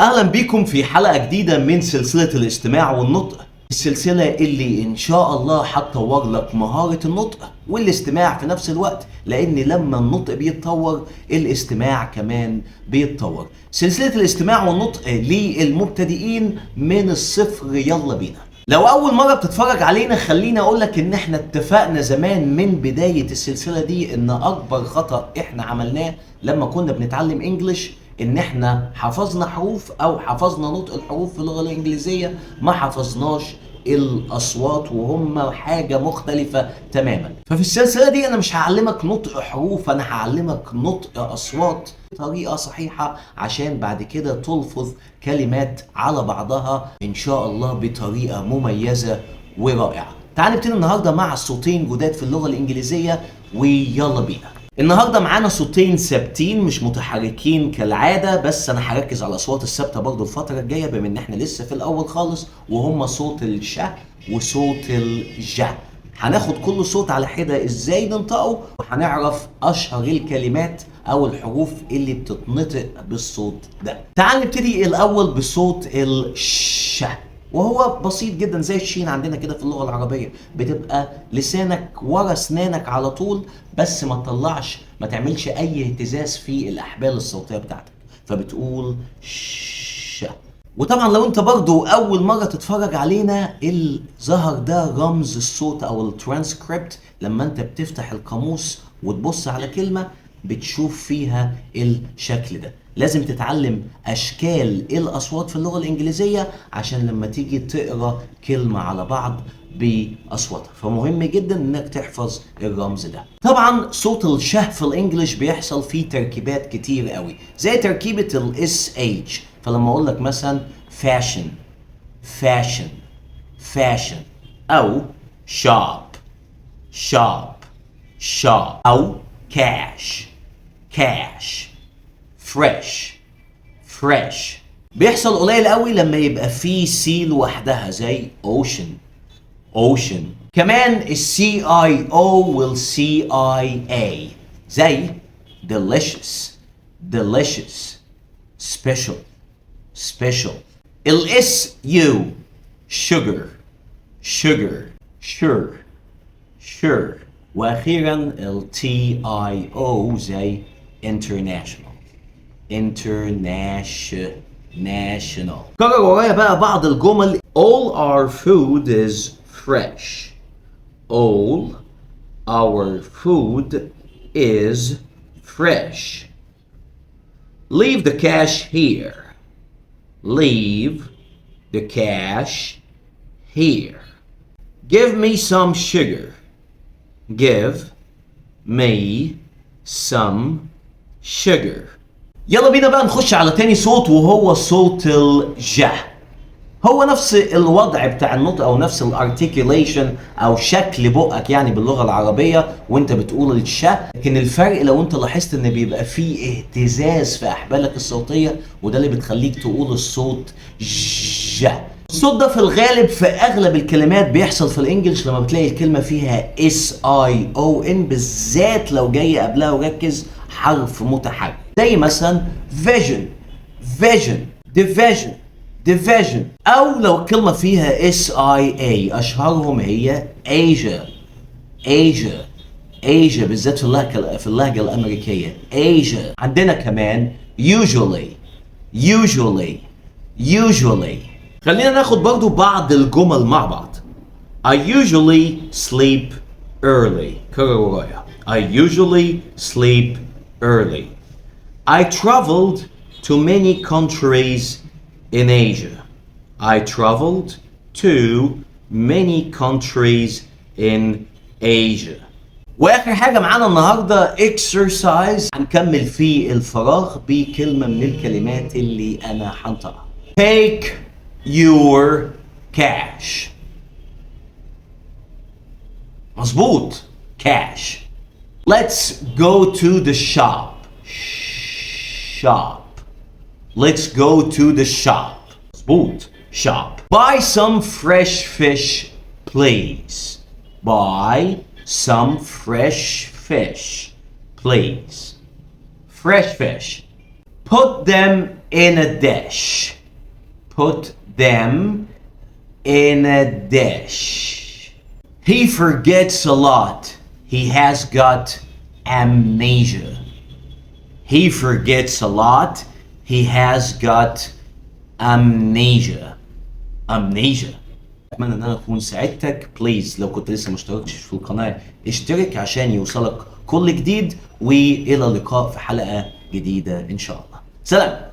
اهلا بيكم في حلقة جديدة من سلسلة الاستماع والنطق، السلسلة اللي ان شاء الله هتطور لك مهارة النطق والاستماع في نفس الوقت، لان لما النطق بيتطور الاستماع كمان بيتطور. سلسلة الاستماع والنطق للمبتدئين من الصفر. يلا بينا. لو اول مرة بتتفرج علينا خليني اقولك ان احنا اتفقنا زمان من بداية السلسلة دي ان اكبر خطأ احنا عملناه لما كنا بنتعلم انجليش ان احنا حفظنا حروف او حفظنا نطق الحروف في اللغة الانجليزية، ما حفظناش الاصوات وهم حاجة مختلفة تماما. ففي السلسلة دي انا مش هعلمك نطق حروف، انا هعلمك نطق اصوات بطريقة صحيحة عشان بعد كده تلفظ كلمات على بعضها ان شاء الله بطريقة مميزة ورائعة. تعال نبتدي النهاردة مع صوتين جداد في اللغة الانجليزية ويلا بينا. النهارده معانا صوتين ثابتين مش متحركين كالعاده، بس انا هركز على الاصوات الثابته برضو الفتره الجايه بما ان احنا لسه في الاول خالص، وهما صوت الش وصوت الج. هناخد كل صوت على حده ازاي ننطقه، وهنعرف اشهر الكلمات او الحروف اللي بتتنطق بالصوت ده. تعال نبتدي الاول بصوت الش، وهو بسيط جدا زي الشين عندنا كده في اللغة العربية، بتبقى لسانك ورا اسنانك على طول، بس ما تطلعش ما تعملش اي اهتزاز في الاحبال الصوتية بتاعتك، فبتقول ش. وطبعا لو انت برضو اول مرة تتفرج علينا، الظهر ده رمز الصوت او الترانسكريبت. لما انت بتفتح القاموس وتبص على كلمة بتشوف فيها الشكل ده. لازم تتعلم اشكال الاصوات في اللغة الانجليزية عشان لما تيجي تقرا كلمة على بعض باصواتها، فمهم جدا انك تحفظ الرمز ده. طبعا صوت الشه في الانجليش بيحصل فيه تركيبات كتير قوي، زي تركيبة الاس اتش. فلما اقول لك مثلا fashion fashion fashion، او shop shop shop، او cash cash fresh fresh. بيحصل قليل قوي لما يبقى فيه سي لوحدها زي ocean ocean. كمان السي اي او والسي اي اي زي delicious delicious special special. الاس يو sugar sugar sure sure. واخيرا التي اي او زي international international. كرر ورايا بقى بعض الجمل. all our food is fresh. all our food is fresh. leave the cash here. leave the cash here. give me some sugar. give me some sugar. يلا بينا بقى نخش على تاني صوت وهو صوت الج. هو نفس الوضع بتاع النطق او نفس الارتيكيوليشن او شكل بقك يعني باللغه العربيه وانت بتقول الش، لكن الفرق لو انت لاحظت ان بيبقى فيه اهتزاز في احبالك الصوتيه، وده اللي بتخليك تقول الصوت ج. الصوت ده في الغالب في اغلب الكلمات بيحصل في الانجليش لما بتلاقي الكلمه فيها اس اي او ان، بالذات لو جاي قبلها وركز حرف متحرك زي مثلا vision vision division division. او لو الكلمه فيها اس اي اي اشهرهم هي Asia Asia Asia، بالذات في اللهجه الامريكيه Asia. عندنا كمان usually usually usually. خلينا ناخد برضو بعض الجمل مع بعض. I usually sleep early. كرر ورايا. I usually sleep early. I traveled to many countries in Asia. I traveled to many countries in Asia. واخر حاجة معانا النهاردة exercise، هنكمل في الفراغ بكلمة من الكلمات اللي انا هنطقها. Take your cash. مظبوط cash. Let's go to the shop. shop. Let's go to the shop. مظبوط shop. Buy some fresh fish please. Buy some fresh fish please. Fresh fish. Put them in a dish. Put them in a dish. He forgets a lot. He has got amnesia. He forgets a lot. He has got amnesia. Amnesia. اتمنى ان انا اكون ساعدتك. بليز لو كنت لسه مشتركتش في القناه اشترك عشان يوصلك كل جديد، والى اللقاء في حلقه جديده ان شاء الله. سلام.